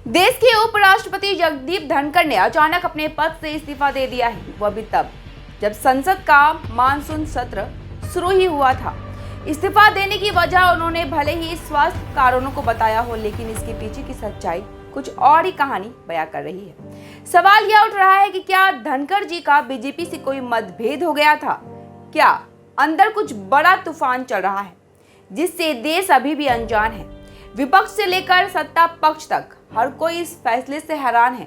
देश के उपराष्ट्रपति जगदीप धनखड़ ने अचानक अपने पद से इस्तीफा दे दिया है। वह भी तब जब संसद का मानसून सत्र शुरू ही हुआ था। इस्तीफा देने की वजह उन्होंने भले ही स्वास्थ्य कारणों को बताया हो, लेकिन इसके पीछे की सच्चाई कुछ और ही कहानी बयां कर रही है। सवाल यह उठ रहा है कि क्या धनखड़ जी का बीजेपी से कोई मतभेद हो गया था? क्या अंदर कुछ बड़ा तूफान चल रहा है जिससे देश अभी भी अनजान है? विपक्ष से लेकर सत्ता पक्ष तक हर कोई इस फैसले से हैरान है।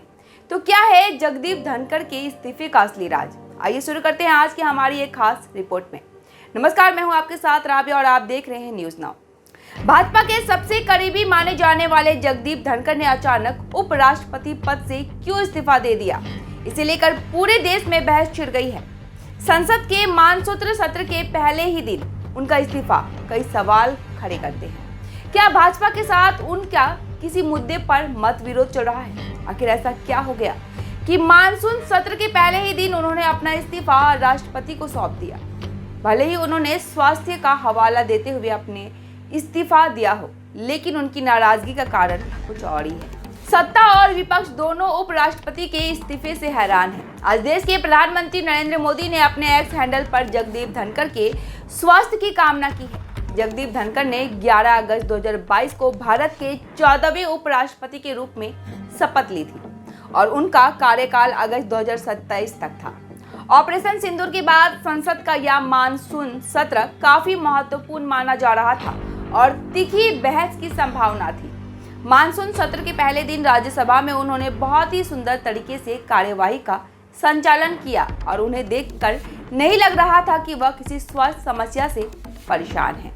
तो क्या है जगदीप धनखड़ के इस्तीफे का असली राज? आइए शुरू करते हैं आज की हमारी एक खास रिपोर्ट में। नमस्कार, मैं हूं आपके साथ राबिया और आप देख रहे हैं न्यूज नाउ। भाजपा के सबसे करीबी माने जाने वाले जगदीप धनखड़ ने अचानक उपराष्ट्रपति पद से क्यों इस्तीफा दे दिया, इसे लेकर पूरे देश में बहस छिड़ गई है। संसद के मानसून सत्र के पहले ही दिन उनका इस्तीफा कई सवाल खड़े करते हैं। क्या भाजपा के साथ उनका किसी मुद्दे पर मत विरोध चल रहा है? आखिर ऐसा क्या हो गया कि मानसून सत्र के पहले ही दिन उन्होंने अपना इस्तीफा राष्ट्रपति को सौंप दिया? भले ही उन्होंने स्वास्थ्य का हवाला देते हुए अपने इस्तीफा दिया हो, लेकिन उनकी नाराजगी का कारण कुछ और ही है। सत्ता और विपक्ष दोनों उपराष्ट्रपति के इस्तीफे से हैरान हैं। आज देश के प्रधानमंत्री नरेंद्र मोदी ने अपने एक्स हैंडल पर जगदीप धनखड़ के स्वास्थ्य की कामना की है। जगदीप धनखड़ ने 11 अगस्त 2022 को भारत के 14वें उपराष्ट्रपति के रूप में शपथ ली थी और उनका कार्यकाल अगस्त 2027 तक था। ऑपरेशन सिंदूर के बाद संसद का यह मानसून सत्र काफी महत्वपूर्ण माना जा रहा था और तीखी बहस की संभावना थी। मानसून सत्र के पहले दिन राज्यसभा में उन्होंने बहुत ही सुंदर तरीके से कार्यवाही का संचालन किया और उन्हें देखकर नहीं लग रहा था कि वह किसी स्वास्थ्य समस्या से परेशान है।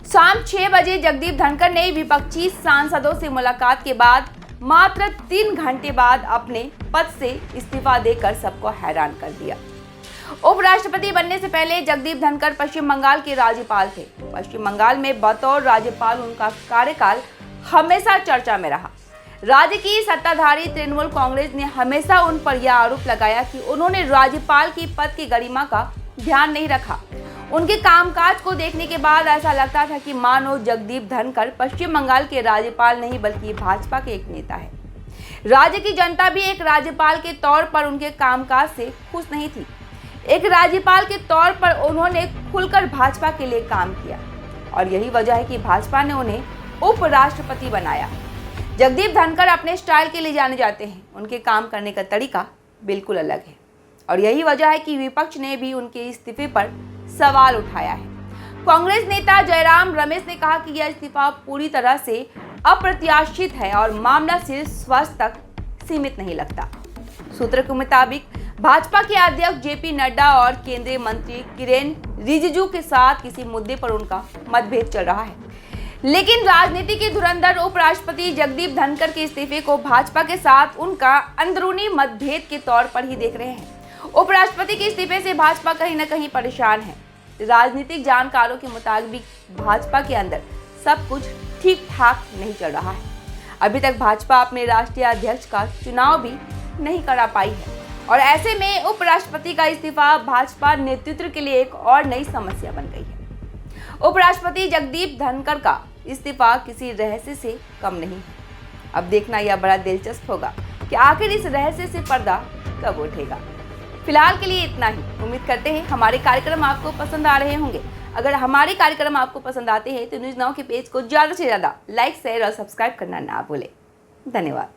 शाम 6 बजे जगदीप धनखड़ ने विपक्षी सांसदों से मुलाकात के बाद मात्र 3 घंटे बाद अपने पद से इस्तीफा देकर सबको हैरान कर दिया। उपराष्ट्रपति बनने से पहले जगदीप धनखड़ पश्चिम बंगाल के राज्यपाल थे। पश्चिम बंगाल में बतौर राज्यपाल उनका कार्यकाल हमेशा चर्चा में रहा। राज्य की सत्ताधारी तृणमूल कांग्रेस ने हमेशा उन पर यह आरोप लगाया कि उन्होंने राज्यपाल की पद की गरिमा का ध्यान नहीं रखा। उनके कामकाज को देखने के बाद ऐसा लगता था कि मानो जगदीप धनखड़ पश्चिम बंगाल के राज्यपाल नहीं बल्कि भाजपा के एक नेता है। राज्य की जनता भी एक राज्यपाल के तौर पर उनके कामकाज से खुश नहीं थी। एक राज्यपाल के तौर पर उन्होंने खुलकर भाजपा के लिए काम किया और यही वजह है कि भाजपा ने उन्हें उपराष्ट्रपति बनाया। जगदीप धनखड़ अपने स्टाइल के लिए जाने जाते हैं। उनके काम करने का तरीका बिल्कुल अलग है और यही वजह है कि विपक्ष ने भी उनके इस्तीफे पर सवाल उठाया है। कांग्रेस नेता जयराम रमेश ने कहा कि यह इस्तीफा पूरी तरह से अप्रत्याशित है और मामला सिर्फ स्वास्थ्य तक सीमित नहीं लगता। सूत्र के मुताबिक भाजपा के अध्यक्ष जेपी नड्डा और केंद्रीय मंत्री किरेन रिजिजू के साथ किसी मुद्दे पर उनका मतभेद चल रहा है, लेकिन राजनीति के धुरंधर उपराष्ट्रपति जगदीप धनखड़ के इस्तीफे को भाजपा के साथ उनका अंदरूनी मतभेद के तौर पर ही देख रहे हैं। उपराष्ट्रपति के इस्तीफे से भाजपा कहीं न कहीं परेशान है। राजनीतिक जानकारों के मुताबिक भाजपा के अंदर सब कुछ ठीक ठाक नहीं चल रहा है। अभी तक भाजपा अपने राष्ट्रीय अध्यक्ष का चुनाव भी नहीं करा पाई है और ऐसे में उपराष्ट्रपति का इस्तीफा भाजपा नेतृत्व के लिए एक और नई समस्या बन गई है। उपराष्ट्रपति जगदीप धनखड़ का इस्तीफा किसी रहस्य से कम नहीं है। अब देखना यह बड़ा दिलचस्प होगा कि आखिर इस रहस्य से पर्दा कब उठेगा। फिलहाल के लिए इतना ही। उम्मीद करते हैं हमारे कार्यक्रम आपको पसंद आ रहे होंगे। अगर हमारे कार्यक्रम आपको पसंद आते हैं तो न्यूज नाउ के पेज को ज़्यादा से ज़्यादा लाइक, शेयर और सब्सक्राइब करना ना भूलें। धन्यवाद।